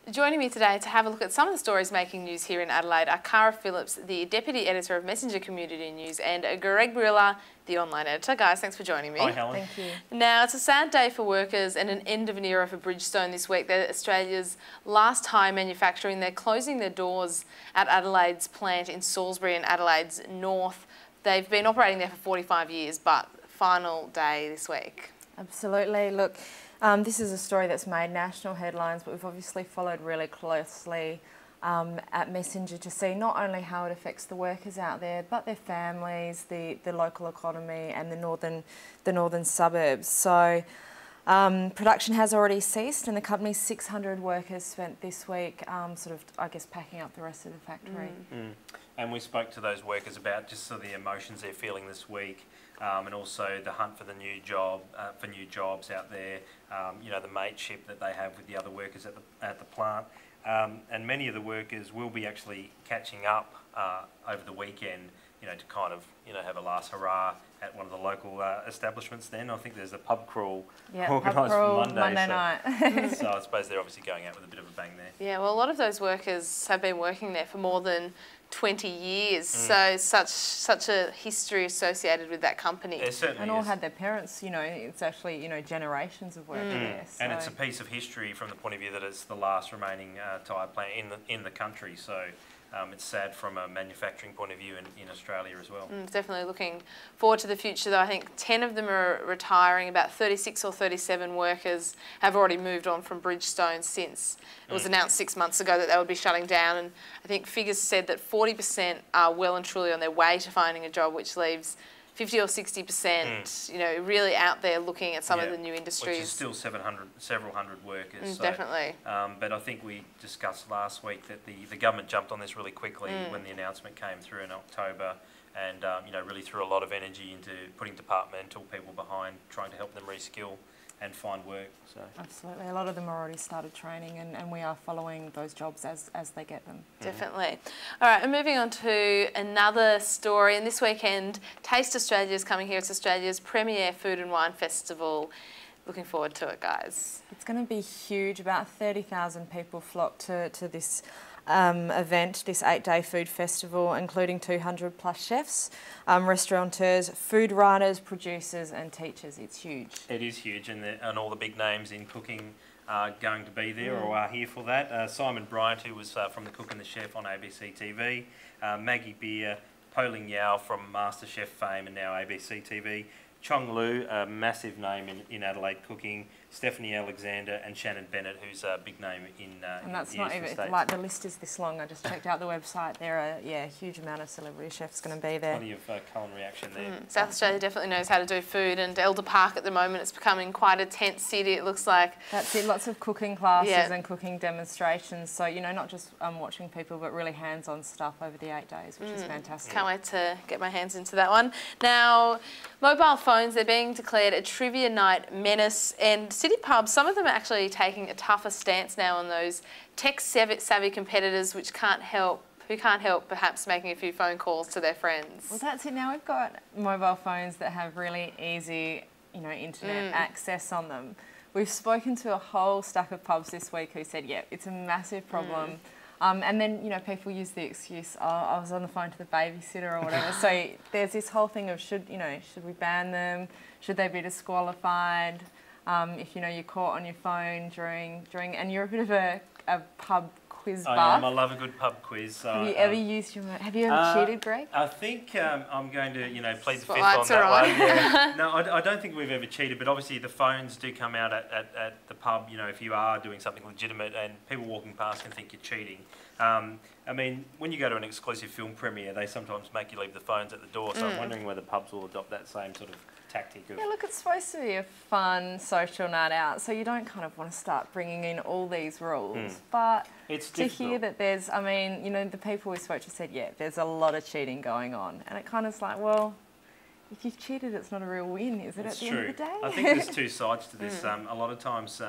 Joining me today to have a look at some of the stories making news here in Adelaide are Cara Phillips, the Deputy Editor of Messenger Community News, and Greg Briller, the online editor. Guys, thanks for joining me. Hi, Helen. Thank you. Now, it's a sad day for workers and an end of an era for Bridgestone this week. They're Australia's last tyre manufacturing. They're closing their doors at Adelaide's plant in Salisbury in Adelaide's north. They've been operating there for 45 years, but final day this week. Absolutely. Look, this is a story that's made national headlines, but we've obviously followed really closely at Messenger to see not only how it affects the workers out there, but their families, the local economy and the northern suburbs. So production has already ceased, and the company's 600 workers spent this week packing up the rest of the factory. And we spoke to those workers about just sort of the emotions they're feeling this week, and also the hunt for the new jobs out there. The mateship that they have with the other workers at the plant, and many of the workers will be actually catching up over the weekend. To kind of have a last hurrah at one of the local establishments. Then I think there's a pub crawl organised for Monday night. So I suppose they're obviously going out with a bit of a bang there. Yeah, well, a lot of those workers have been working there for more than 20 years, so such a history associated with that company. There certainly and all is. had their parents, it's actually, generations of work there. So. And it's a piece of history from the point of view that it's the last remaining tyre plant in the country. So it's sad from a manufacturing point of view in Australia as well. Definitely looking forward to the future, though. I think 10 of them are retiring. About 36 or 37 workers have already moved on from Bridgestone since it was announced 6 months ago that they would be shutting down. And I think figures said that 40% are well and truly on their way to finding a job, which leaves 50 or 60%, really out there looking at some of the new industries. Which is still several hundred workers. So, definitely. But I think we discussed last week that the government jumped on this really quickly when the announcement came through in October, and really threw a lot of energy into putting departmental people behind, trying to help them reskill and find work. So absolutely, a lot of them already started training, and we are following those jobs as they get them. Definitely. All right, and moving on to another story, and this weekend Taste Australia is coming here. It's Australia's premier food and wine festival. Looking forward to it, guys. It's going to be huge. About 30,000 people flock to this event, this 8-day food festival, including 200 plus chefs, restaurateurs, food writers, producers and teachers. It's huge. It is huge, and all the big names in cooking are going to be there or are here for that. Simon Bryant, who was from The Cook and the Chef on ABC TV, Maggie Beer, Poling Yao from MasterChef fame and now ABC TV, Chong Lu, a massive name in Adelaide cooking, Stephanie Alexander and Shannon Bennett, who's a big name and that's in not the even States. like the list is this long. I just checked out the website. There are a huge amount of celebrity chefs going to be there. Plenty of culinary action there. South Australia definitely knows how to do food, and Elder Park at the moment it's becoming quite a tent city. It looks like. That's it. Lots of cooking classes and cooking demonstrations. So not just watching people, but really hands-on stuff over the 8 days, which is fantastic. Can't wait to get my hands into that one. Now, mobile phones, they're being declared a trivia night menace, and city pubs, some of them are actually taking a tougher stance now on those tech-savvy competitors who can't help perhaps making a few phone calls to their friends. Well, that's it. Now we've got mobile phones that have really easy, internet access on them. We've spoken to a whole stack of pubs this week who said, yeah, it's a massive problem. And then, people use the excuse, oh, I was on the phone to the babysitter or whatever. So there's this whole thing of should we ban them? Should they be disqualified? If you're caught on your phone during, and you're a bit of a pub quiz buff. I love a good pub quiz. Have you ever used have you ever cheated, Greg? I think I'm going to plead the fifth on that one. Yeah. No, I don't think we've ever cheated, but obviously the phones do come out at the pub. If you are doing something legitimate, and people walking past can think you're cheating. When you go to an exclusive film premiere, they sometimes make you leave the phones at the door. So I'm wondering whether pubs will adopt that same sort of tactic. Yeah, look, it's supposed to be a fun social night out, so you don't kind of want to start bringing in all these rules. But it's to hear that there's, the people we spoke to said, yeah, there's a lot of cheating going on, and it kind of is like, well, if you've cheated, it's not a real win, is it? At the end of the day? I think there's two sides to this. A lot of times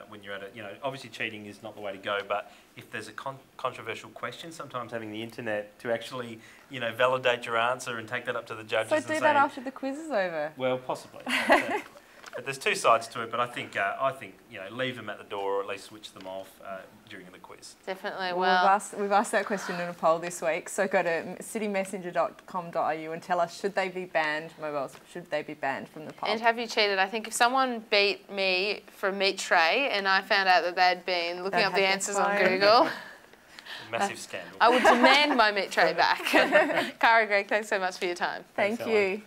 when you're at it, obviously cheating is not the way to go, but if there's a controversial question, sometimes having the internet to actually, validate your answer and take that up to the judges. So do that after the quiz is over? Well, possibly. But there's two sides to it. But I think you know, leave them at the door, or at least switch them off during the quiz. Definitely. Well, we've asked that question in a poll this week. So go to citymessenger.com.au and tell us, should they be banned, mobiles, should they be banned from the pub? And have you cheated? I think if someone beat me for a meat tray and I found out that they'd been looking up the answers on Google, Massive scandal. I would demand my meat tray back. Cara, Greg, thanks so much for your time. Thank you.